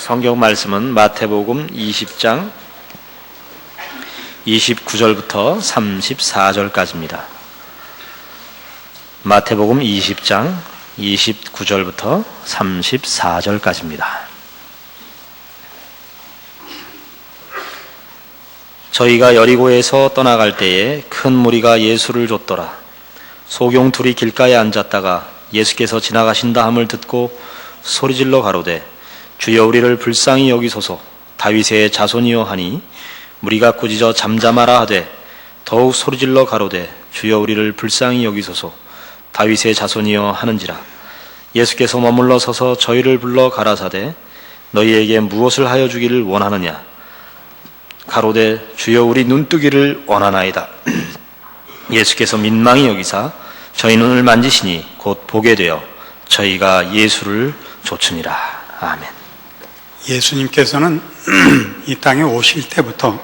성경 말씀은 마태복음 20장 29절부터 34절까지입니다. 마태복음 20장 29절부터 34절까지입니다. 저희가 여리고에서 떠나갈 때에 큰 무리가 예수를 좇더라. 소경 둘이 길가에 앉았다가 예수께서 지나가신다 함을 듣고 소리질러 가로되 주여 우리를 불쌍히 여기소서. 다윗의 자손이여 하니 무리가 꾸짖어 잠잠하라 하되 더욱 소리질러 가로되 주여 우리를 불쌍히 여기소서. 다윗의 자손이여 하는지라. 예수께서 머물러 서서 저희를 불러 가라사대 너희에게 무엇을 하여 주기를 원하느냐. 가로되 주여 우리 눈뜨기를 원하나이다. 예수께서 민망히 여기사 저희 눈을 만지시니 곧 보게 되어 저희가 예수를 좇으니라. 아멘. 예수님께서는 이 땅에 오실 때부터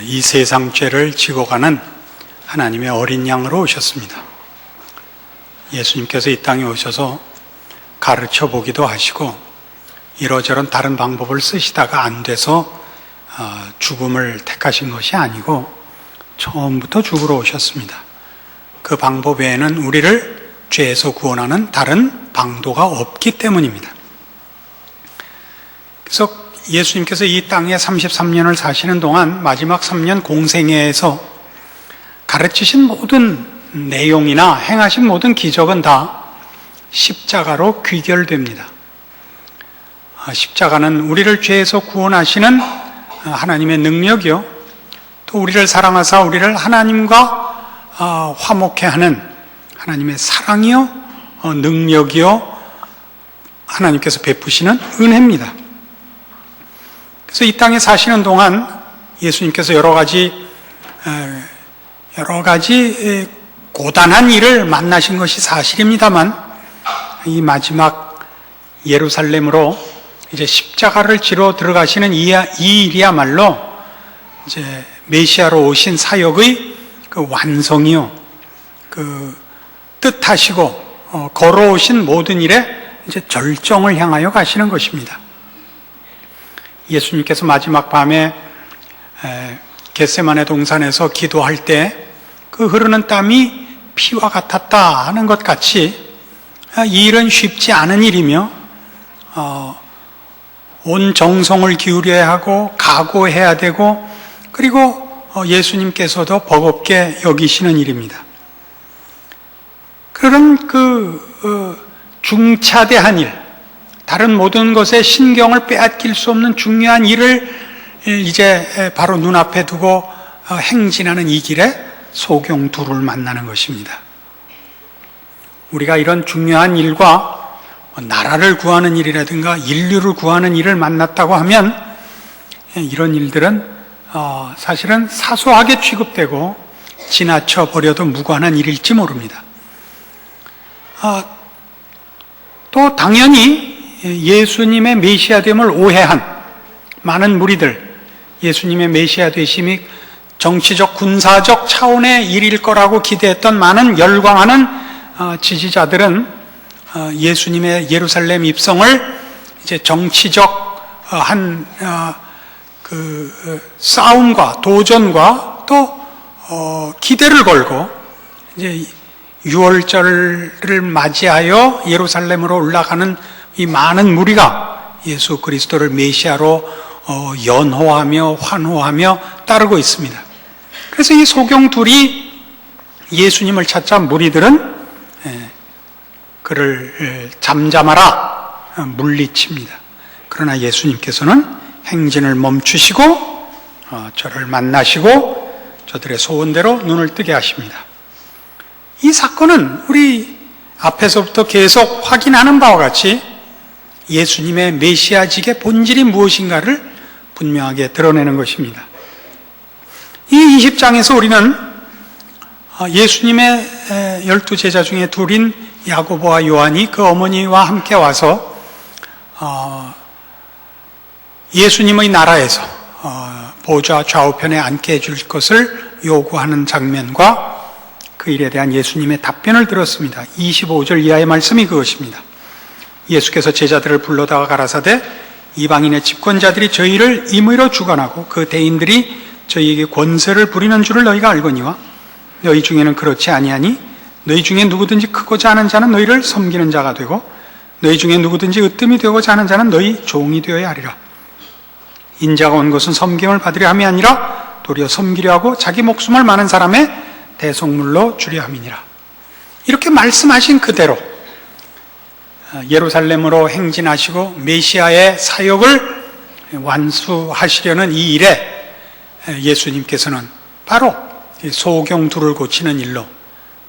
이 세상 죄를 지고 가는 하나님의 어린 양으로 오셨습니다. 예수님께서 이 땅에 오셔서 가르쳐 보기도 하시고 이러저런 다른 방법을 쓰시다가 안 돼서 죽음을 택하신 것이 아니고 처음부터 죽으러 오셨습니다. 그 방법 외에는 우리를 죄에서 구원하는 다른 방도가 없기 때문입니다. 그래서 예수님께서 이 땅에 33년을 사시는 동안 마지막 3년 공생애에서 가르치신 모든 내용이나 행하신 모든 기적은 다 십자가로 귀결됩니다. 십자가는 우리를 죄에서 구원하시는 하나님의 능력이요, 또 우리를 사랑하사 우리를 하나님과 화목해 하는 하나님의 사랑이요, 능력이요, 하나님께서 베푸시는 은혜입니다. 그래서 이 땅에 사시는 동안 예수님께서 여러 가지 고단한 일을 만나신 것이 사실입니다만, 이 마지막 예루살렘으로 이제 십자가를 지러 들어가시는 이 일이야말로 이제 메시아로 오신 사역의 그 완성이요, 그 뜻하시고 걸어오신 모든 일에 이제 절정을 향하여 가시는 것입니다. 예수님께서 마지막 밤에 겟세마네 동산에서 기도할 때 그 흐르는 땀이 피와 같았다 하는 것 같이 이 일은 쉽지 않은 일이며 온 정성을 기울여야 하고 각오해야 되고, 그리고 예수님께서도 버겁게 여기시는 일입니다. 그런 중차대한 일, 다른 모든 것에 신경을 빼앗길 수 없는 중요한 일을 이제 바로 눈앞에 두고 행진하는 이 길에 소경 둘을 만나는 것입니다. 우리가 이런 중요한 일과 나라를 구하는 일이라든가 인류를 구하는 일을 만났다고 하면 이런 일들은 사실은 사소하게 취급되고 지나쳐 버려도 무관한 일일지 모릅니다. 또 당연히 예수님의 메시아됨을 오해한 많은 무리들, 예수님의 메시아 되심이 정치적 군사적 차원의 일일 거라고 기대했던 많은 열광하는 지지자들은 예수님의 예루살렘 입성을 이제 정치적 싸움과 도전과 또 기대를 걸고 이제 유월절을 맞이하여 예루살렘으로 올라가는 이 많은 무리가 예수 그리스도를 메시아로 연호하며 환호하며 따르고 있습니다. 그래서 이 소경 둘이 예수님을 찾자 무리들은 그를 잠잠하라 물리칩니다. 그러나 예수님께서는 행진을 멈추시고 저를 만나시고 저들의 소원대로 눈을 뜨게 하십니다. 이 사건은 우리 앞에서부터 계속 확인하는 바와 같이 예수님의 메시아직의 본질이 무엇인가를 분명하게 드러내는 것입니다. 이 20장에서 우리는 예수님의 12제자 중에 둘인 야고보와 요한이 그 어머니와 함께 와서 예수님의 나라에서 보좌 좌우편에 앉게 해줄 것을 요구하는 장면과 그 일에 대한 예수님의 답변을 들었습니다. 25절 이하의 말씀이 그것입니다. 예수께서 제자들을 불러다가 가라사대 이방인의 집권자들이 저희를 임의로 주관하고 그 대인들이 저희에게 권세를 부리는 줄을 너희가 알거니와 너희 중에는 그렇지 아니하니 너희 중에 누구든지 크고자 하는 자는 너희를 섬기는 자가 되고 너희 중에 누구든지 으뜸이 되고자 하는 자는 너희 종이 되어야 하리라. 인자가 온 것은 섬김을 받으려 함이 아니라 도리어 섬기려 하고 자기 목숨을 많은 사람의 대속물로 주려 함이니라. 이렇게 말씀하신 그대로 예루살렘으로 행진하시고 메시아의 사역을 완수하시려는 이 일에 예수님께서는 바로 소경 둘을 고치는 일로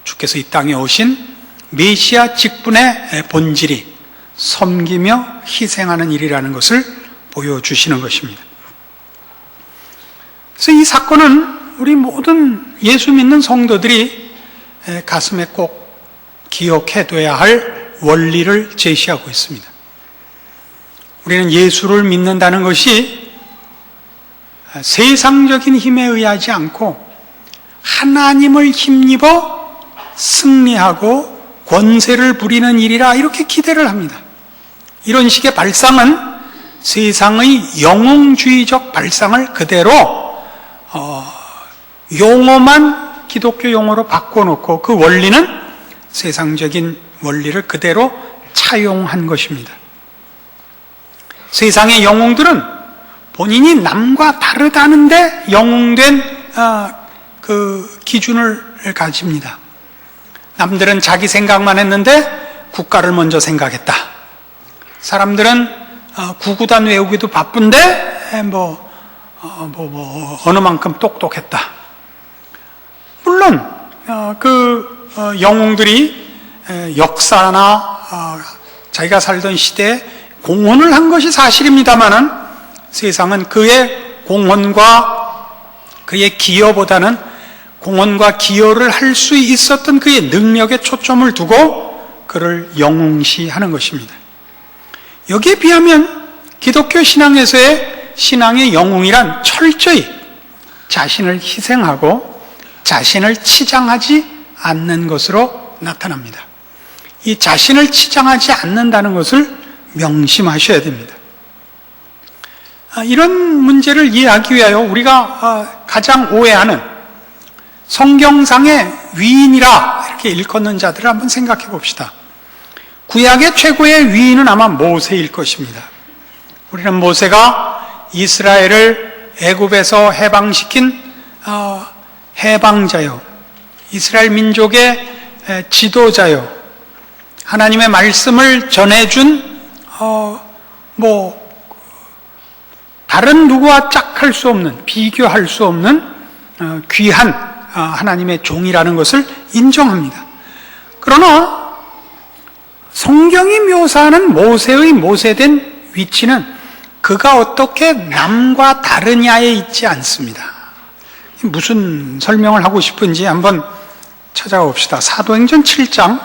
주께서 이 땅에 오신 메시아 직분의 본질이 섬기며 희생하는 일이라는 것을 보여주시는 것입니다. 그래서 이 사건은 우리 모든 예수 믿는 성도들이 가슴에 꼭 기억해둬야 할 원리를 제시하고 있습니다. 우리는 예수를 믿는다는 것이 세상적인 힘에 의하지 않고 하나님을 힘입어 승리하고 권세를 부리는 일이라 이렇게 기대를 합니다. 이런 식의 발상은 세상의 영웅주의적 발상을 그대로 용어만 기독교 용어로 바꿔놓고 그 원리는 세상적인 원리를 그대로 차용한 것입니다. 세상의 영웅들은 본인이 남과 다르다는데 영웅된 그 기준을 가집니다. 남들은 자기 생각만 했는데 국가를 먼저 생각했다. 사람들은 구구단 외우기도 바쁜데 어느 만큼 똑똑했다. 물론 영웅들이 역사나 자기가 살던 시대에 공헌을 한 것이 사실입니다마는 세상은 그의 공헌과 그의 기여보다는 공헌과 기여를 할 수 있었던 그의 능력에 초점을 두고 그를 영웅시하는 것입니다. 여기에 비하면 기독교 신앙에서의 신앙의 영웅이란 철저히 자신을 희생하고 자신을 치장하지 않는 것으로 나타납니다. 이 자신을 치장하지 않는다는 것을 명심하셔야 됩니다. 이런 문제를 이해하기 위하여 우리가 가장 오해하는 성경상의 위인이라 이렇게 일컫는 자들을 한번 생각해 봅시다. 구약의 최고의 위인은 아마 모세일 것입니다. 우리는 모세가 이스라엘을 애굽에서 해방시킨 해방자요, 이스라엘 민족의 지도자요, 하나님의 말씀을 전해준 다른 누구와 짝할 수 없는, 비교할 수 없는 귀한 하나님의 종이라는 것을 인정합니다. 그러나 성경이 묘사하는 모세의 모세된 위치는 그가 어떻게 남과 다르냐에 있지 않습니다. 무슨 설명을 하고 싶은지 한번 찾아가 봅시다. 사도행전 7장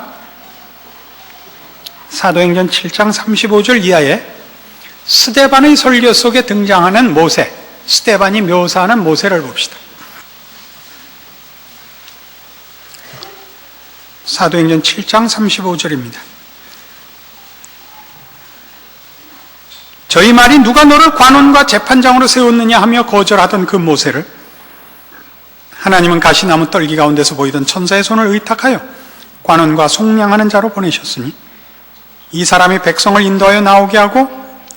35절 이하에 스데반의 설교 속에 등장하는 모세, 스데반이 묘사하는 모세를 봅시다. 사도행전 7장 35절입니다. 저희 말이 누가 너를 관원과 재판장으로 세웠느냐 하며 거절하던 그 모세를 하나님은 가시나무 떨기 가운데서 보이던 천사의 손을 의탁하여 관원과 속량하는 자로 보내셨으니 이 사람이 백성을 인도하여 나오게 하고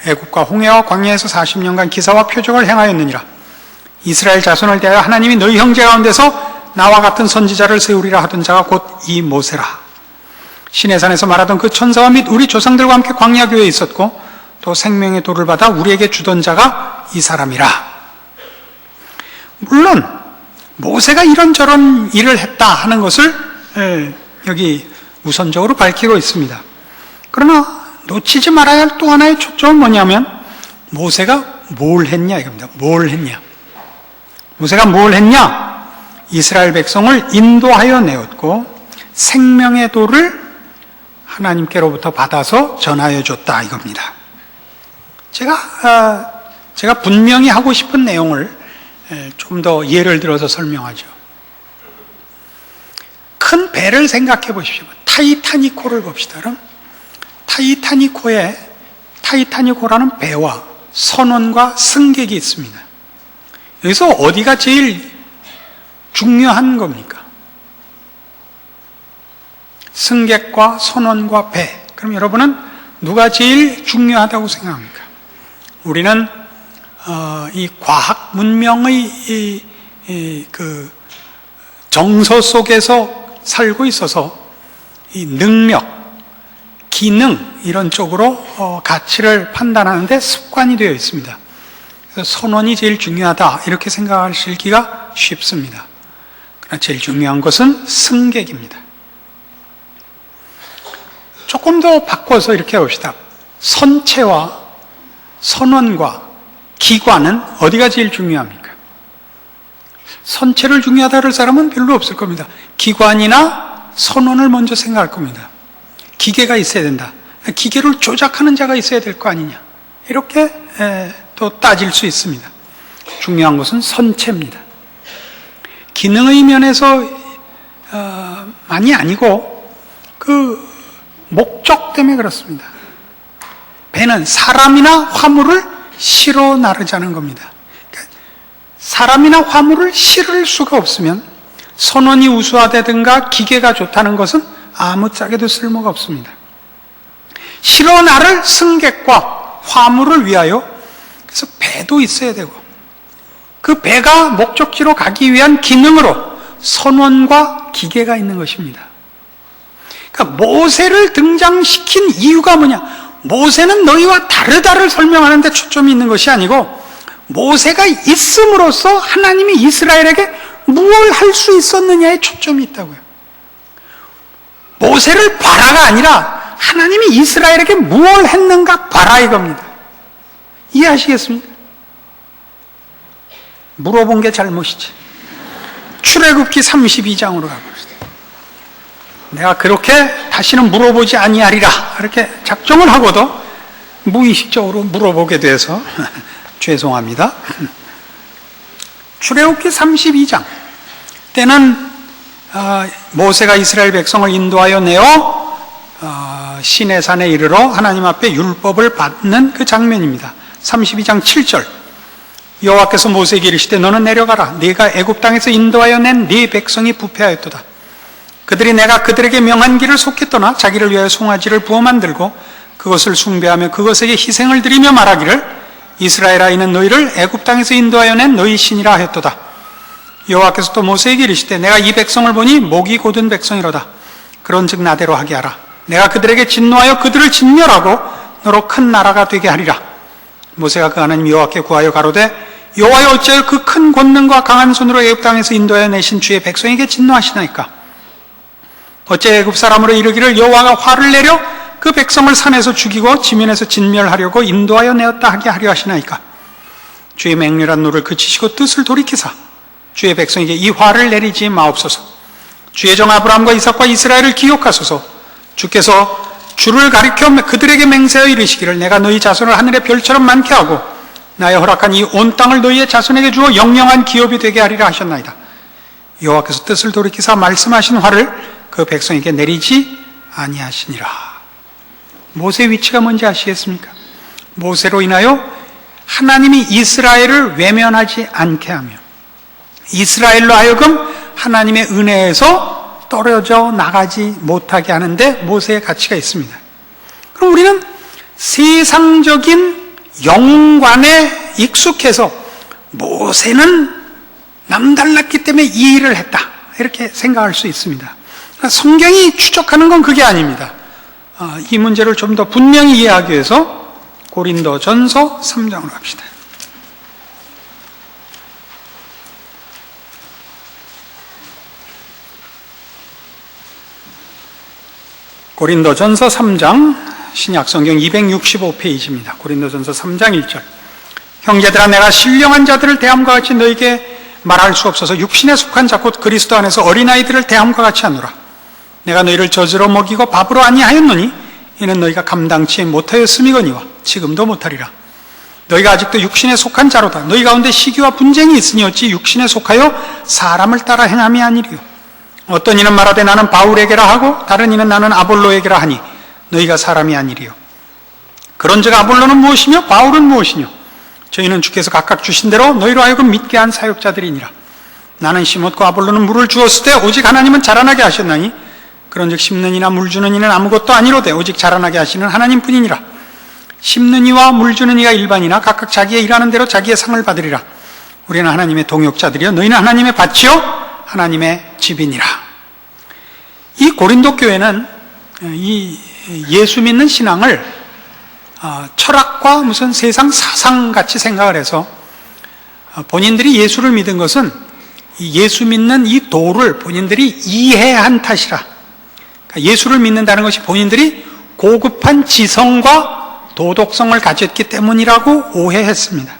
애국과 홍해와 광야에서 40년간 기사와 표적을 행하였느니라. 이스라엘 자손을 대하여 하나님이 너희 형제 가운데서 나와 같은 선지자를 세우리라 하던 자가 곧 이 모세라. 시내산에서 말하던 그 천사와 및 우리 조상들과 함께 광야교회에 있었고 또 생명의 돌을 받아 우리에게 주던 자가 이 사람이라. 물론 모세가 이런저런 일을 했다 하는 것을 여기 우선적으로 밝히고 있습니다. 그러나 놓치지 말아야 할 또 하나의 초점은 뭐냐면 모세가 뭘 했냐 이겁니다. 뭘 했냐? 모세가 뭘 했냐? 이스라엘 백성을 인도하여 내었고 생명의 돌을 하나님께로부터 받아서 전하여 줬다 이겁니다. 제가 분명히 하고 싶은 내용을 좀 더 예를 들어서 설명하죠. 큰 배를 생각해 보십시오. 타이타닉호를 봅시다. 그럼 타이타닉호라는 배와 선원과 승객이 있습니다. 여기서 어디가 제일 중요한 겁니까? 승객과 선원과 배. 그럼 여러분은 누가 제일 중요하다고 생각합니까? 우리는 이 과학 문명의 그 정서 속에서 살고 있어서 이 능력, 기능 이런 쪽으로 가치를 판단하는데 습관이 되어 있습니다. 그래서 선원이 제일 중요하다 이렇게 생각하시기가 쉽습니다. 그러나 제일 중요한 것은 승객입니다. 조금 더 바꿔서 이렇게 봅시다. 선체와 선원과 기관은 어디가 제일 중요합니까? 선체를 중요하다 할 사람은 별로 없을 겁니다. 기관이나 선원을 먼저 생각할 겁니다. 기계가 있어야 된다. 기계를 조작하는 자가 있어야 될 거 아니냐. 이렇게 또 따질 수 있습니다. 중요한 것은 선체입니다. 기능의 면에서 많이 아니고 그 목적 때문에 그렇습니다. 배는 사람이나 화물을 실어 나르자는 겁니다. 그러니까 사람이나 화물을 실을 수가 없으면 선원이 우수하다든가 기계가 좋다는 것은 아무짝에도 쓸모가 없습니다. 실어 나를 승객과 화물을 위하여 그래서 배도 있어야 되고 그 배가 목적지로 가기 위한 기능으로 선원과 기계가 있는 것입니다. 그러니까 모세를 등장시킨 이유가 뭐냐? 모세는 너희와 다르다를 설명하는 데 초점이 있는 것이 아니고 모세가 있음으로써 하나님이 이스라엘에게 무엇을 할 수 있었느냐에 초점이 있다고요. 모세를 봐라가 아니라 하나님이 이스라엘에게 무엇을 했는가 봐라 이겁니다. 이해하시겠습니까? 물어본 게 잘못이지. 출애굽기 32장으로 가봅시다. 내가 그렇게 다시는 물어보지 아니하리라 이렇게 작정을 하고도 무의식적으로 물어보게 돼서 죄송합니다. 출애굽기 32장 때는 모세가 이스라엘 백성을 인도하여 내어 시내산에 이르러 하나님 앞에 율법을 받는 그 장면입니다. 32장 7절 여호와께서 모세에게 이르시되 너는 내려가라. 네가 애굽 땅에서 인도하여 낸 네 백성이 부패하였도다. 그들이 내가 그들에게 명한 길을 속히 떠나 자기를 위하여 송아지를 부어 만들고 그것을 숭배하며 그것에게 희생을 드리며 말하기를 이스라엘아 이는 너희를 애굽 땅에서 인도하여 낸 너희 신이라 하였도다. 여호와께서 또 모세에게 이르시되 내가 이 백성을 보니 목이 곧은 백성이로다. 그런즉 나대로 하게 하라. 내가 그들에게 진노하여 그들을 진멸하고 너로 큰 나라가 되게 하리라. 모세가 그 하나님 여호와께 구하여 가로되 여호와여 어찌하여 그 큰 권능과 강한 손으로 애굽 땅에서 인도하여 내신 주의 백성에게 진노하시나이까? 어째 애굽 사람으로 이르기를 여호와가 화를 내려 그 백성을 산에서 죽이고 지면에서 진멸하려고 인도하여 내었다 하게 하려 하시나이까? 주의 맹렬한 노를 그치시고 뜻을 돌이키사 주의 백성에게 이 화를 내리지 마옵소서. 주의 종 아브라함과 이삭과 이스라엘을 기억하소서. 주께서 주를 가리켜 그들에게 맹세하여 이르시기를 내가 너희 자손을 하늘의 별처럼 많게 하고 나의 허락한 이 온 땅을 너희의 자손에게 주어 영영한 기업이 되게 하리라 하셨나이다. 여호와께서 뜻을 돌이키사 말씀하신 화를 그 백성에게 내리지 아니하시니라. 모세의 위치가 뭔지 아시겠습니까? 모세로 인하여 하나님이 이스라엘을 외면하지 않게 하며 이스라엘로 하여금 하나님의 은혜에서 떨어져 나가지 못하게 하는데 모세의 가치가 있습니다. 그럼 우리는 세상적인 영관에 익숙해서 모세는 남달랐기 때문에 이 일을 했다 이렇게 생각할 수 있습니다. 성경이 추적하는 건 그게 아닙니다. 이 문제를 좀 더 분명히 이해하기 위해서 고린도전서 3장으로 갑시다. 고린도전서 3장 신약성경 265페이지입니다. 고린도전서 3장 1절 형제들아 내가 신령한 자들을 대함과 같이 너에게 말할 수 없어서 육신에 속한 자 곧 그리스도 안에서 어린아이들을 대함과 같이 하노라. 내가 너희를 젖으로 먹이고 밥으로 아니하였노니 이는 너희가 감당치 못하였음이거니와 지금도 못하리라. 너희가 아직도 육신에 속한 자로다. 너희 가운데 시기와 분쟁이 있으니 어찌 육신에 속하여 사람을 따라 행함이 아니리요. 어떤 이는 말하되 나는 바울에게라 하고 다른 이는 나는 아볼로에게라 하니 너희가 사람이 아니리요. 그런즉 아볼로는 무엇이며 바울은 무엇이뇨? 저희는 주께서 각각 주신 대로 너희로 하여금 믿게 한 사역자들이니라. 나는 심었고 아볼로는 물을 주었을 때 오직 하나님은 자라나게 하셨나니 그런즉 심는 이나 물 주는 이는 아무것도 아니로되 오직 자라나게 하시는 하나님뿐이니라. 심는 이와 물 주는 이가 일반이나 각각 자기의 일하는 대로 자기의 상을 받으리라. 우리는 하나님의 동역자들이요 너희는 하나님의 밭이요 하나님의 집이니라. 이 고린도 교회는 이 예수 믿는 신앙을 철학과 무슨 세상 사상같이 생각을 해서 본인들이 예수를 믿은 것은 예수 믿는 이 도를 본인들이 이해한 탓이라. 그러니까 예수를 믿는다는 것이 본인들이 고급한 지성과 도덕성을 가졌기 때문이라고 오해했습니다.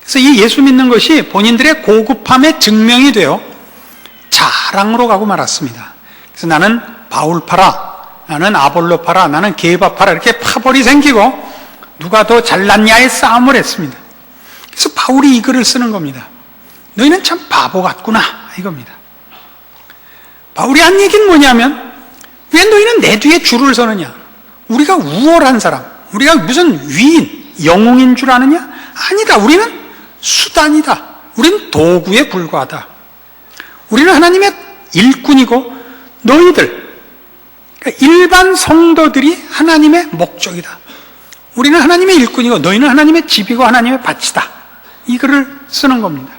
그래서 이 예수 믿는 것이 본인들의 고급함의 증명이 되어 자랑으로 가고 말았습니다. 그래서 나는 바울파라, 나는 아볼로파라, 나는 게바파라 이렇게 파벌이 생기고 누가 더 잘났냐의 싸움을 했습니다. 그래서 바울이 이 글을 쓰는 겁니다. 너희는 참 바보 같구나 이겁니다. 바울이 한 얘기는 뭐냐면 왜 너희는 내 뒤에 줄을 서느냐? 우리가 우월한 사람, 우리가 무슨 위인, 영웅인 줄 아느냐? 아니다. 우리는 수단이다. 우리는 도구에 불과하다. 우리는 하나님의 일꾼이고 너희들, 그러니까 일반 성도들이 하나님의 목적이다. 우리는 하나님의 일꾼이고 너희는 하나님의 집이고 하나님의 밭이다. 이 글을 쓰는 겁니다.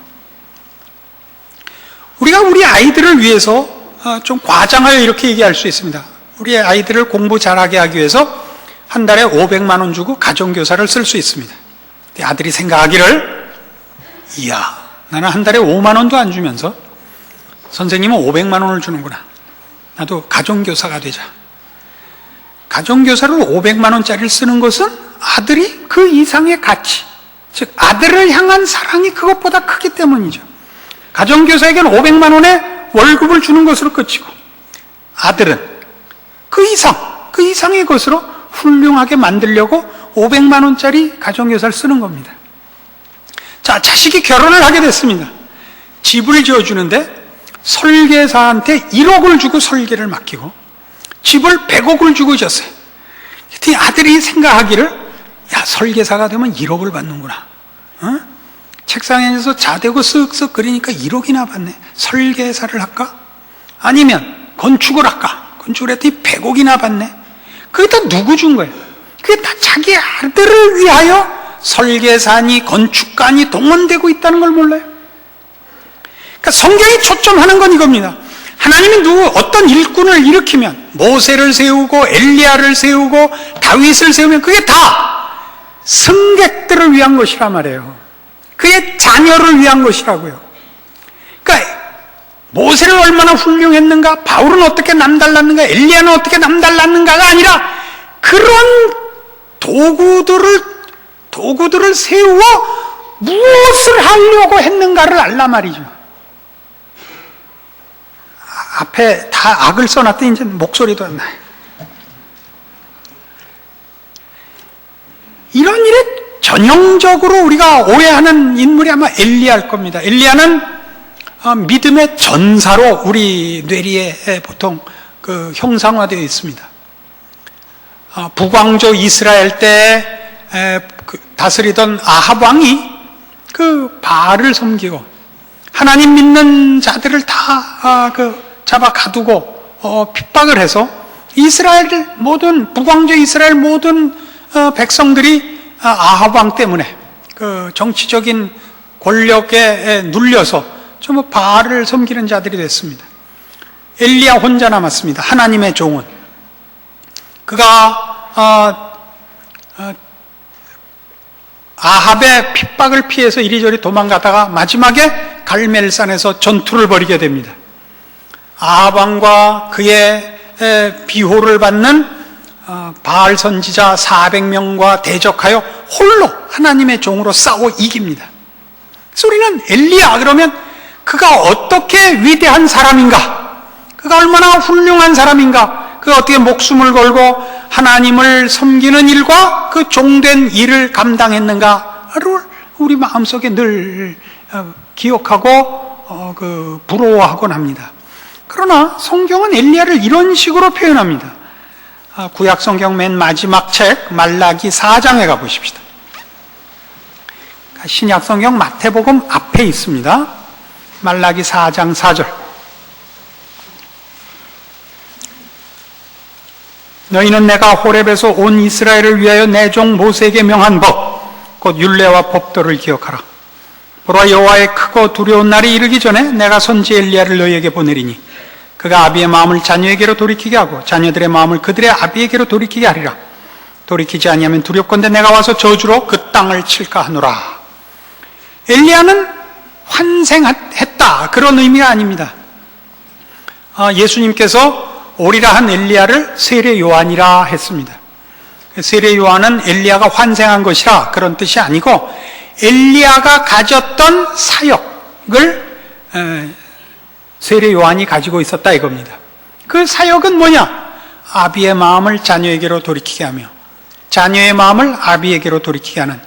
우리가 우리 아이들을 위해서 좀 과장하여 이렇게 얘기할 수 있습니다. 우리 아이들을 공부 잘하게 하기 위해서 한 달에 500만 원 주고 가정교사를 쓸 수 있습니다. 아들이 생각하기를 이야, 나는 한 달에 5만 원도 안 주면서 선생님은 500만 원을 주는구나. 나도 가정교사가 되자. 가정교사를 500만 원짜리를 쓰는 것은 아들이 그 이상의 가치, 즉 아들을 향한 사랑이 그것보다 크기 때문이죠. 가정교사에게는 500만 원의 월급을 주는 것으로 그치고 아들은 그 이상의 것으로 훌륭하게 만들려고 500만 원짜리 가정교사를 쓰는 겁니다. 자, 자식이 결혼을 하게 됐습니다. 집을 지어주는데 설계사한테 1억을 주고 설계를 맡기고 집을 100억을 주고 줬어요. 그랬더니 아들이 생각하기를 야, 설계사가 되면 1억을 받는구나. 책상에 앉아서 자대고 쓱쓱 그리니까 1억이나 받네. 설계사를 할까? 아니면 건축을 할까? 건축을 했더니 100억이나 받네. 그게 다 누구 준 거예요? 그게 다 자기 아들을 위하여 설계사니 건축가니 동원되고 있다는 걸 몰라요? 그러니까 성경이 초점하는 건 이겁니다. 하나님이 어떤 일꾼을 일으키면 모세를 세우고 엘리야를 세우고 다윗을 세우면 그게 다 승객들을 위한 것이란 말이에요. 그의 자녀를 위한 것이라고요. 그러니까 모세는 얼마나 훌륭했는가, 바울은 어떻게 남달랐는가, 엘리야는 어떻게 남달랐는가가 아니라 그런 도구들을 세우어 무엇을 하려고 했는가를 알란 말이죠. 앞에 다 악을 써놨더니 이제 목소리도 안 나요. 이런 일에 전형적으로 우리가 오해하는 인물이 아마 엘리야일 겁니다. 엘리야는 믿음의 전사로 우리 뇌리에 보통 그 형상화되어 있습니다. 북왕조 이스라엘 때 다스리던 아합 왕이 그 바알을 섬기고 하나님 믿는 자들을 다 잡아 가두고 핍박을 해서 북왕조 이스라엘 모든 백성들이 아합 왕 때문에 그 정치적인 권력에 눌려서 전부 바알을 섬기는 자들이 됐습니다. 엘리야 혼자 남았습니다. 하나님의 종은 그가 아합의 핍박을 피해서 이리저리 도망가다가 마지막에 갈멜산에서 전투를 벌이게 됩니다. 아합 왕과 그의 비호를 받는 바알 선지자 400명과 대적하여 홀로 하나님의 종으로 싸워 이깁니다. 그래서 우리는 엘리야 그러면 그가 어떻게 위대한 사람인가, 그가 얼마나 훌륭한 사람인가, 그가 어떻게 목숨을 걸고 하나님을 섬기는 일과 그 종된 일을 감당했는가를 우리 마음속에 늘 기억하고 부러워하곤 합니다. 그러나 성경은 엘리야를 이런 식으로 표현합니다. 구약 성경 맨 마지막 책 말라기 4장에 가보십시다. 신약 성경 마태복음 앞에 있습니다. 말라기 4장 4절. 너희는 내가 호렙에서 온 이스라엘을 위하여 내 종 모세에게 명한 법, 곧 율례와 법도를 기억하라. 보라, 여호와의 크고 두려운 날이 이르기 전에 내가 선지 엘리야를 너희에게 보내리니 그가 아비의 마음을 자녀에게로 돌이키게 하고 자녀들의 마음을 그들의 아비에게로 돌이키게 하리라. 돌이키지 아니하면 두렵건대 내가 와서 저주로 그 땅을 칠까 하노라. 엘리야는 환생했다, 그런 의미가 아닙니다. 예수님께서 오리라 한 엘리야를 세례 요한이라 했습니다. 세례 요한은 엘리야가 환생한 것이라 그런 뜻이 아니고 엘리야가 가졌던 사역을 세례 요한이 가지고 있었다 이겁니다. 그 사역은 뭐냐? 아비의 마음을 자녀에게로 돌이키게 하며 자녀의 마음을 아비에게로 돌이키게 하는,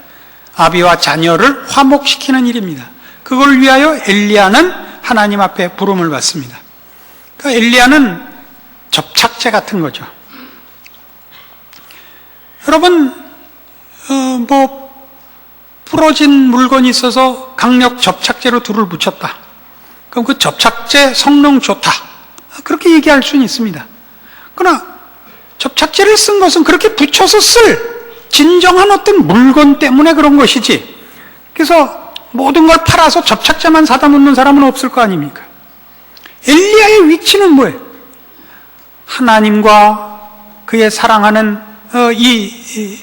아비와 자녀를 화목시키는 일입니다. 그걸 위하여 엘리야는 하나님 앞에 부름을 받습니다. 그러니까 엘리야는 접착제 같은 거죠. 여러분, 부러진 물건이 있어서 강력 접착제로 둘을 붙였다. 그럼 그 접착제 성능 좋다, 그렇게 얘기할 수는 있습니다. 그러나 접착제를 쓴 것은 그렇게 붙여서 쓸 진정한 어떤 물건 때문에 그런 것이지, 그래서 모든 걸 팔아서 접착제만 사다 놓는 사람은 없을 거 아닙니까? 엘리야의 위치는 뭐예요? 하나님과 그의 사랑하는 이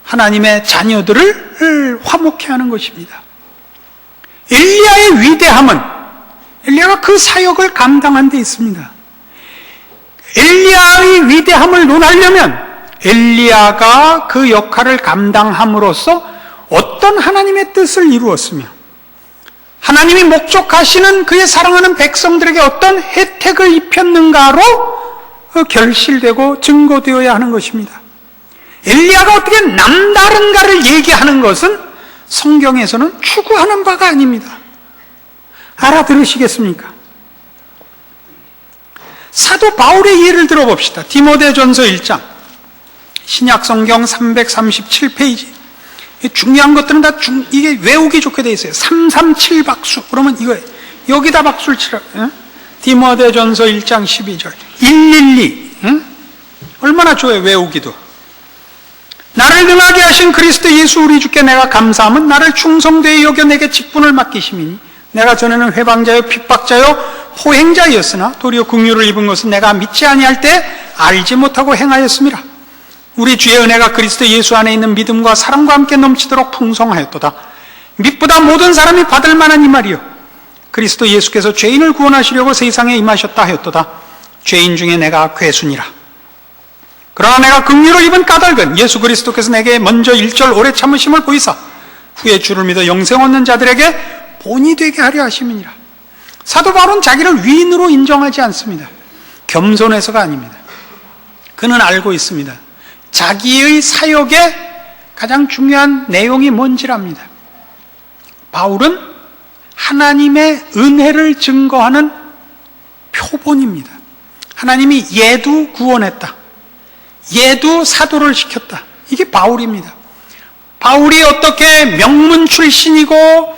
하나님의 자녀들을 화목해 하는 것입니다. 엘리야의 위대함은 엘리야가 그 사역을 감당한 데 있습니다. 엘리야의 위대함을 논하려면 엘리야가 그 역할을 감당함으로써 어떤 하나님의 뜻을 이루었으며 하나님이 목적하시는 그의 사랑하는 백성들에게 어떤 혜택을 입혔는가로 결실되고 증거되어야 하는 것입니다. 엘리야가 어떻게 남다른가를 얘기하는 것은 성경에서는 추구하는 바가 아닙니다. 알아들으시겠습니까? 사도 바울의 예를 들어봅시다. 디모데전서 1장, 신약 성경 337페이지. 중요한 것들은 다 이게 외우기 좋게 돼 있어요. 337 박수. 그러면 이거 여기다 박수를 치라. 디모데전서 1장 12절. 112. 얼마나 좋아요, 외우기도. 나를 능하게 하신 그리스도 예수 우리 주께 내가 감사함은 나를 충성되이 여겨 내게 직분을 맡기심이니 내가 전에는 회방자요 핍박자요 포행자였으나 도리어 긍휼을 입은 것은 내가 믿지 아니할 때 알지 못하고 행하였음이라. 우리 주의 은혜가 그리스도 예수 안에 있는 믿음과 사랑과 함께 넘치도록 풍성하였도다. 믿보다 모든 사람이 받을 만한 이 말이요, 그리스도 예수께서 죄인을 구원하시려고 세상에 임하셨다 하였도다. 죄인 중에 내가 괴순이라. 그러나 내가 긍휼을 입은 까닭은 예수 그리스도께서 내게 먼저 1절 오래 참으심을 보이사 후에 주를 믿어 영생 얻는 자들에게 본이 되게 하려 하심이니라. 사도 바울은 자기를 위인으로 인정하지 않습니다. 겸손해서가 아닙니다. 그는 알고 있습니다. 자기의 사역의 가장 중요한 내용이 뭔지랍니다. 바울은 하나님의 은혜를 증거하는 표본입니다. 하나님이 얘도 구원했다, 얘도 사도를 시켰다, 이게 바울입니다. 바울이 어떻게 명문 출신이고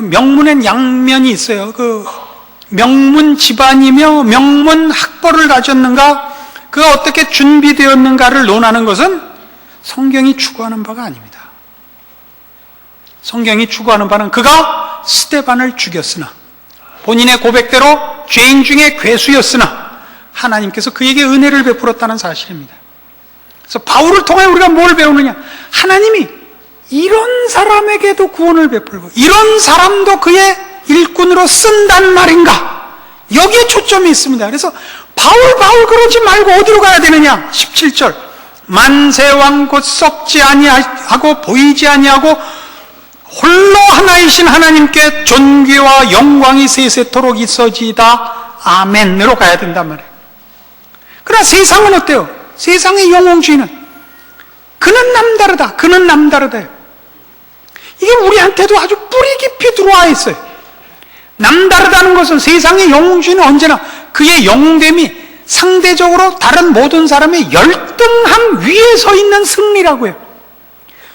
명문엔 양면이 있어요. 명문 집안이며 명문 학벌을 가졌는가, 그가 어떻게 준비되었는가를 논하는 것은 성경이 추구하는 바가 아닙니다. 성경이 추구하는 바는 그가 스데반을 죽였으나 본인의 고백대로 죄인 중에 괴수였으나 하나님께서 그에게 은혜를 베풀었다는 사실입니다. 그래서 바울을 통해 우리가 뭘 배우느냐, 하나님이 이런 사람에게도 구원을 베풀고 이런 사람도 그의 일꾼으로 쓴단 말인가, 여기에 초점이 있습니다. 그래서 바울 그러지 말고 어디로 가야 되느냐, 17절 만세왕 곧 썩지 아니하고 보이지 아니하고 홀로 하나이신 하나님께 존귀와 영광이 세세토록 있어지이다 아멘으로 가야 된단 말이에요. 그러나 세상은 어때요? 세상의 영웅주의는 그는 남다르다, 그는 남다르다, 이게 우리한테도 아주 뿌리 깊이 들어와 있어요. 남다르다는 것은, 세상의 영웅주의는 언제나 그의 영웅됨이 상대적으로 다른 모든 사람의 열등함 위에 서 있는 승리라고요.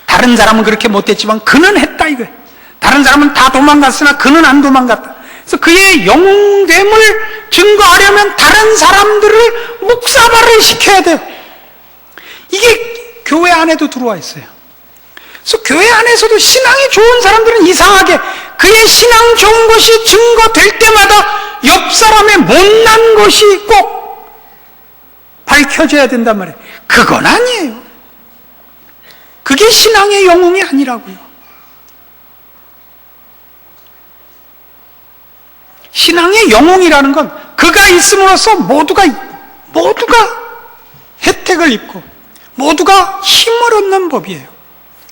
다른 사람은 그렇게 못했지만 그는 했다 이거예요. 다른 사람은 다 도망갔으나 그는 안 도망갔다. 그래서 그의 영웅됨을 증거하려면 다른 사람들을 묵사발을 시켜야 돼요. 이게 교회 안에도 들어와 있어요. 그래서 교회 안에서도 신앙이 좋은 사람들은 이상하게 그의 신앙 좋은 것이 증거될 때마다 옆 사람의 못난 것이 꼭 밝혀져야 된단 말이에요. 그건 아니에요. 그게 신앙의 영웅이 아니라고요. 신앙의 영웅이라는 건 그가 있음으로써 모두가 혜택을 입고 모두가 힘을 얻는 법이에요.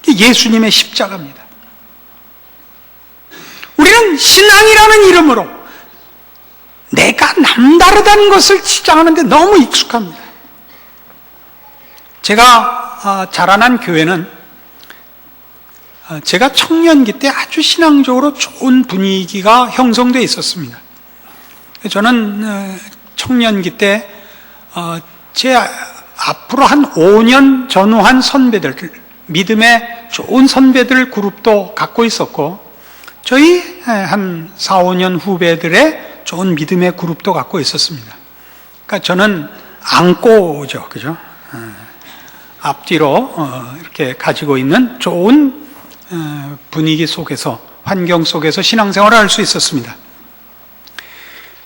예수님의 십자가입니다. 우리는 신앙이라는 이름으로 내가 남다르다는 것을 주장하는데 너무 익숙합니다. 제가 자라난 교회는 제가 청년기 때 아주 신앙적으로 좋은 분위기가 형성되어 있었습니다. 저는 청년기 때 제 앞으로 한 5년 전후한 선배들, 믿음의 좋은 선배들 그룹도 갖고 있었고 저희 한 4, 5년 후배들의 좋은 믿음의 그룹도 갖고 있었습니다. 그러니까 저는 안고죠, 그죠? 앞뒤로 이렇게 가지고 있는 좋은 분위기 속에서, 환경 속에서 신앙생활을 할 수 있었습니다.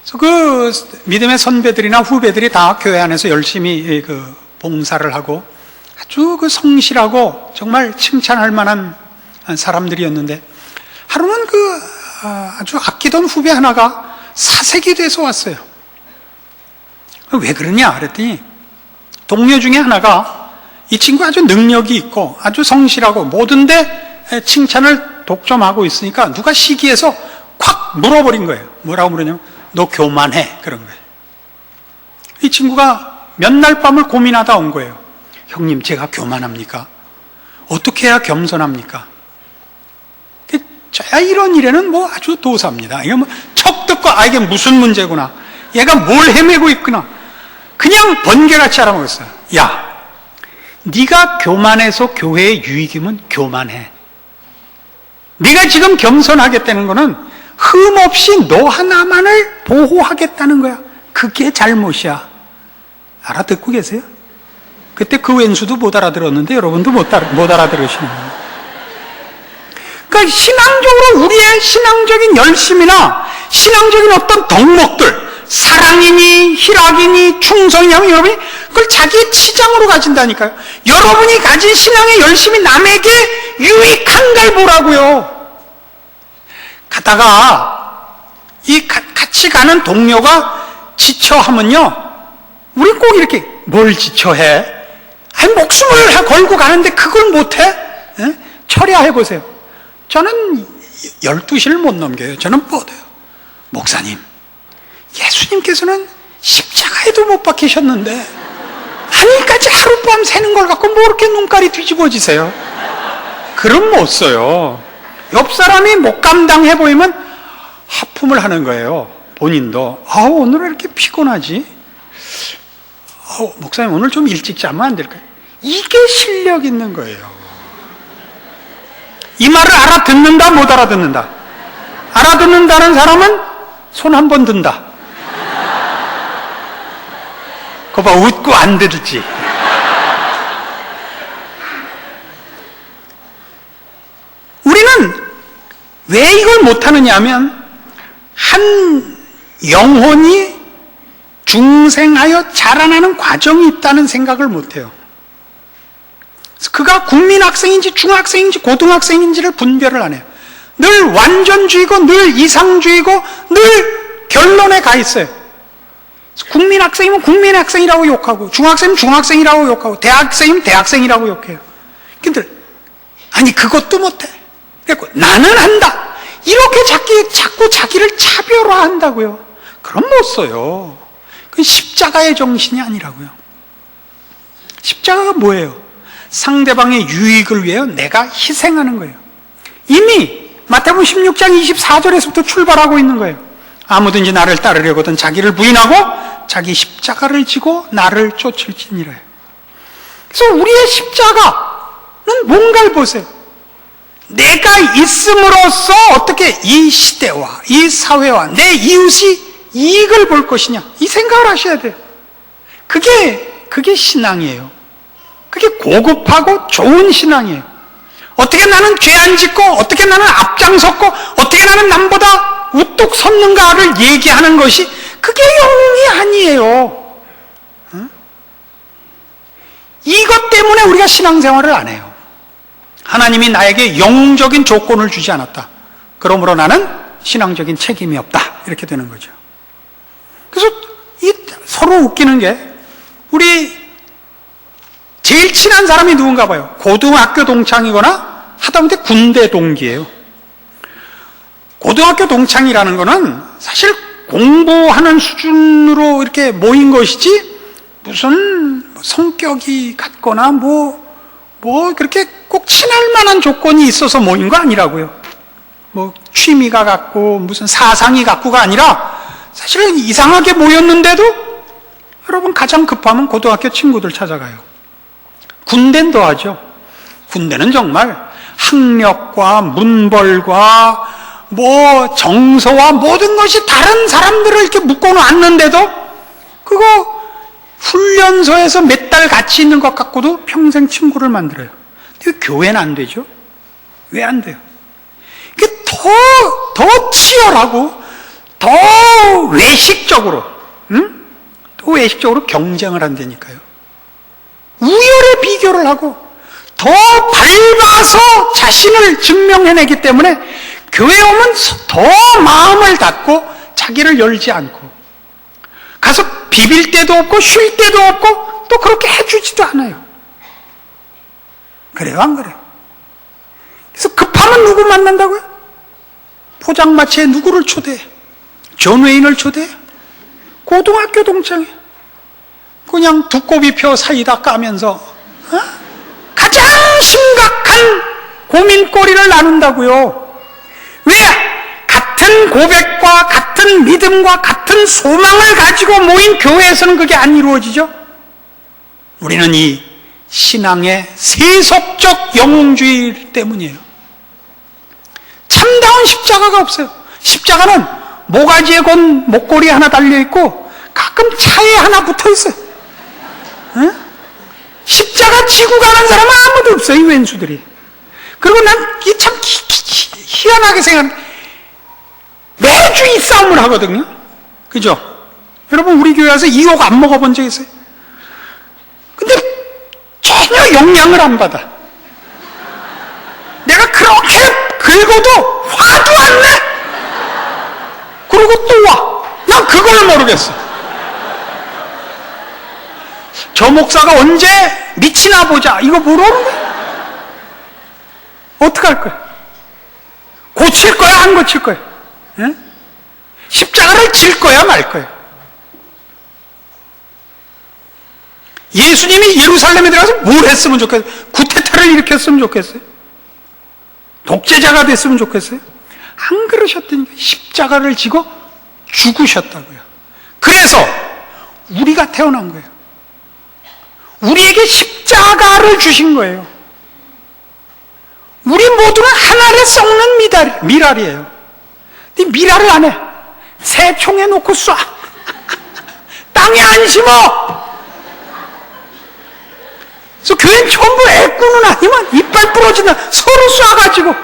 그래서 그 믿음의 선배들이나 후배들이 다 교회 안에서 열심히 그 봉사를 하고 아주 그 성실하고 정말 칭찬할 만한 사람들이었는데 하루는 그 아주 아끼던 후배 하나가 사색이 돼서 왔어요. 왜 그러냐 그랬더니 동료 중에 하나가 이 친구 아주 능력이 있고 아주 성실하고 모든데 칭찬을 독점하고 있으니까 누가 시기해서 콱 물어버린 거예요. 뭐라고 물었냐면 너 교만해, 그런 거예요. 이 친구가 몇 날 밤을 고민하다 온 거예요. 형님, 제가 교만합니까? 어떻게 해야 겸손합니까? 저야 이런 일에는 뭐 아주 도사입니다. 이거 뭐 척 듣고 이게 무슨 문제구나, 얘가 뭘 헤매고 있구나, 그냥 번개같이 알아먹었어요. 야, 네가 교만해서 교회에 유익이면 교만해. 네가 지금 겸손하겠다는 거는 흠없이 너 하나만을 보호하겠다는 거야. 그게 잘못이야. 알아듣고 계세요? 그때 그 왼수도 못 알아들었는데 여러분도 못 알아들으시는 거예요. 그러니까 신앙적으로 우리의 신앙적인 열심이나 신앙적인 어떤 덕목들, 사랑이니 희락이니 충성이니 여러분이 그걸 자기의 치장으로 가진다니까요. 여러분이 가진 신앙의 열심이 남에게 유익한 걸 보라고요. 가다가 이 같이 가는 동료가 지쳐하면요, 우리 꼭 이렇게 뭘 지쳐해? 목숨을 걸고 가는데 그걸 못해? 철야해보세요. 저는 12시를 못 넘겨요. 저는 뻗어요. 목사님, 예수님께서는 십자가에도 못 박히셨는데 하늘까지 하룻밤 새는 걸 갖고 뭐 이렇게 눈깔이 뒤집어지세요? 그럼 못 써요. 옆 사람이 못 감당해 보이면 하품을 하는 거예요. 본인도 오늘 왜 이렇게 피곤하지? 목사님, 오늘 좀 일찍 자면 안 될까요? 이게 실력 있는 거예요. 이 말을 알아듣는다, 못 알아듣는다? 알아듣는다는 사람은 손 한 번 든다. 그거 봐, 웃고 안 들을지. 우리는 왜 이걸 못하느냐 하면 한 영혼이 중생하여 자라나는 과정이 있다는 생각을 못해요. 그가 국민학생인지 중학생인지 고등학생인지를 분별을 안 해요. 늘 완전주의고 늘 이상주의고 늘 결론에 가 있어요. 국민학생이면 국민학생이라고 욕하고, 중학생이면 중학생이라고 욕하고, 대학생이면 대학생이라고 욕해요. 근데 아니 그것도 못해. 그래서 나는 한다, 이렇게 자꾸 자기를 차별화한다고요. 그럼 못 써요. 그건 십자가의 정신이 아니라고요. 십자가가 뭐예요? 상대방의 유익을 위하여 내가 희생하는 거예요. 이미 마태복음 16장 24절에서부터 출발하고 있는 거예요. 아무든지 나를 따르려거든 자기를 부인하고 자기 십자가를 지고 나를 쫓을지니라. 그래서 우리의 십자가는 뭔가를 보세요. 내가 있음으로써 어떻게 이 시대와 이 사회와 내 이웃이 이익을 볼 것이냐, 이 생각을 하셔야 돼요. 그게 신앙이에요. 그게 고급하고 좋은 신앙이에요. 어떻게 나는 죄 안 짓고, 어떻게 나는 앞장섰고, 어떻게 나는 남보다 우뚝 섰는가를 얘기하는 것이 그게 영웅이 아니에요. 응? 이것 때문에 우리가 신앙생활을 안 해요. 하나님이 나에게 영웅적인 조건을 주지 않았다. 그러므로 나는 신앙적인 책임이 없다. 이렇게 되는 거죠. 그래서 서로 웃기는 게, 우리 제일 친한 사람이 누군가 봐요. 고등학교 동창이거나 하다못해 군대 동기예요. 고등학교 동창이라는 거는 사실 공부하는 수준으로 이렇게 모인 것이지, 무슨 성격이 같거나 그렇게 꼭 친할 만한 조건이 있어서 모인 거 아니라고요. 취미가 같고 무슨 사상이 같고가 아니라 사실은 이상하게 모였는데도 여러분 가장 급하면 고등학교 친구들 찾아가요. 군대는 더하죠. 군대는 정말 학력과 문벌과 정서와 모든 것이 다른 사람들을 이렇게 묶어놓았는데도 그거 훈련소에서 몇 달 같이 있는 것 갖고도 평생 친구를 만들어요. 근데 교회는 안 되죠? 왜 안 돼요? 이게 더 치열하고 더 외식적으로, 더 외식적으로 경쟁을 한다니까요. 우열의 비교를 하고 더 밟아서 자신을 증명해내기 때문에 교회 오면 더 마음을 닫고 자기를 열지 않고, 가서 비빌 때도 없고 쉴 때도 없고 또 그렇게 해주지도 않아요. 그래요, 안 그래요? 그래서 급하면 누구 만난다고요? 포장마차에 누구를 초대해? 존 웨인을 초대해? 고등학교 동창이 그냥 두꺼비표 사이다 까면서 가장 심각한 고민거리를 나눈다고요. 왜? 같은 고백과 같은 믿음과 같은 소망을 가지고 모인 교회에서는 그게 안 이루어지죠. 우리는 이 신앙의 세속적 영웅주의 때문이에요. 참다운 십자가가 없어요. 십자가는 모가지에 건 목걸이 하나 달려있고 가끔 차에 하나 붙어있어요. 응? 십자가 지고 가는 사람은 아무도 없어요, 이 왼수들이. 그리고 난 이게 참 희한하게 생각하는, 매주 이 싸움을 하거든요. 그죠? 여러분, 우리 교회에서 이 욕 안 먹어본 적 있어요? 근데 전혀 영향을 안 받아. 내가 그렇게 긁어도 화도 안 내. 그리고 또 와. 난 그걸 모르겠어. 저 목사가 언제 미치나 보자, 이거 모르는 거야. 어떡할 거야? 고칠 거야, 안 고칠 거야? 응? 십자가를 질 거야, 말 거야? 예수님이 예루살렘에 들어가서 뭘 했으면 좋겠어요? 구테타를 일으켰으면 좋겠어요? 독재자가 됐으면 좋겠어요? 안 그러셨다니까. 십자가를 지고 죽으셨다고요. 그래서 우리가 태어난 거예요. 우리에게 십자가를 주신 거예요. 우리 모두는 하나를 썩는 미랄이에요. 근데 미랄을 안 해. 새총에 놓고 쏴. 땅에 안 심어. 그래서 교회는 전부 애꾸는 아니면 이빨 부러진다. 서로 쏴가지고.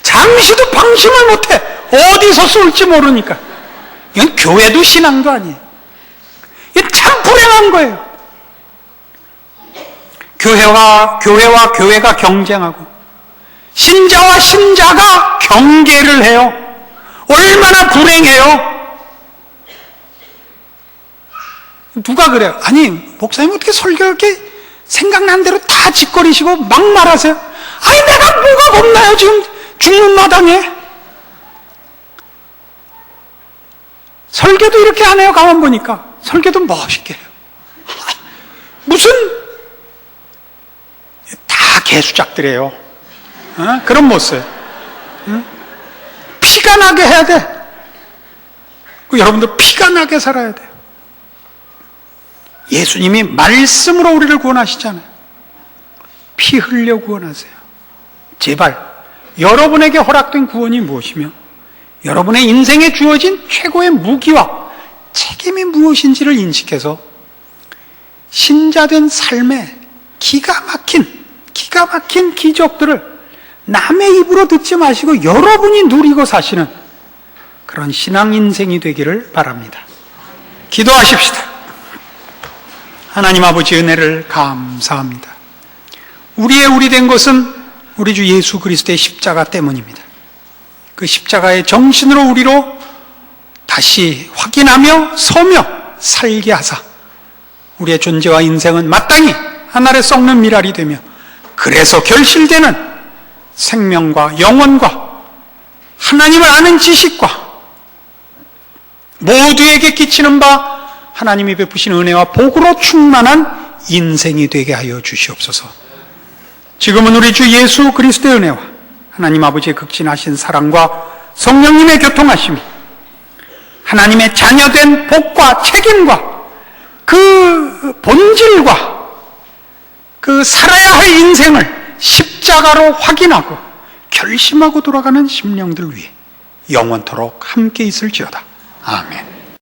잠시도 방심을 못해. 어디서 쏠지 모르니까. 이건 교회도 신앙도 아니에요. 이게 참 불행한 거예요. 교회와 교회가 경쟁하고 신자와 신자가 경계를 해요. 얼마나 불행해요. 누가 그래요? 아니, 목사님 어떻게 설교 이렇게 생각난 대로 다 짓거리시고 막 말하세요? 아니, 내가 뭐가 겁나요, 지금 죽는 마당에. 설교도 이렇게 안 해요. 가만 보니까 설교도 멋있게 해요. 무슨 다 개수작들이에요. 그런 못 써요. 피가 나게 해야 돼. 여러분들 피가 나게 살아야 돼요. 예수님이 말씀으로 우리를 구원하시잖아요. 피 흘려 구원하세요. 제발 여러분에게 허락된 구원이 무엇이며 여러분의 인생에 주어진 최고의 무기와 책임이 무엇인지를 인식해서 신자된 삶의 기가 막힌 기적들을 남의 입으로 듣지 마시고 여러분이 누리고 사시는 그런 신앙 인생이 되기를 바랍니다. 기도하십시다. 하나님 아버지 은혜를 감사합니다. 우리 된 것은 우리 주 예수 그리스도의 십자가 때문입니다. 그 십자가의 정신으로 우리로 다시 확인하며 서며 살게 하사 우리의 존재와 인생은 마땅히 하늘에 썩는 미랄이 되며 그래서 결실되는 생명과 영혼과 하나님을 아는 지식과 모두에게 끼치는 바 하나님이 베푸신 은혜와 복으로 충만한 인생이 되게 하여 주시옵소서. 지금은 우리 주 예수 그리스도의 은혜와 하나님 아버지의 극진하신 사랑과 성령님의 교통하심이 하나님의 자녀된 복과 책임과 그 본질과 그 살아야 할 인생을 십자가로 확인하고 결심하고 돌아가는 심령들 위해 영원토록 함께 있을지어다. 아멘.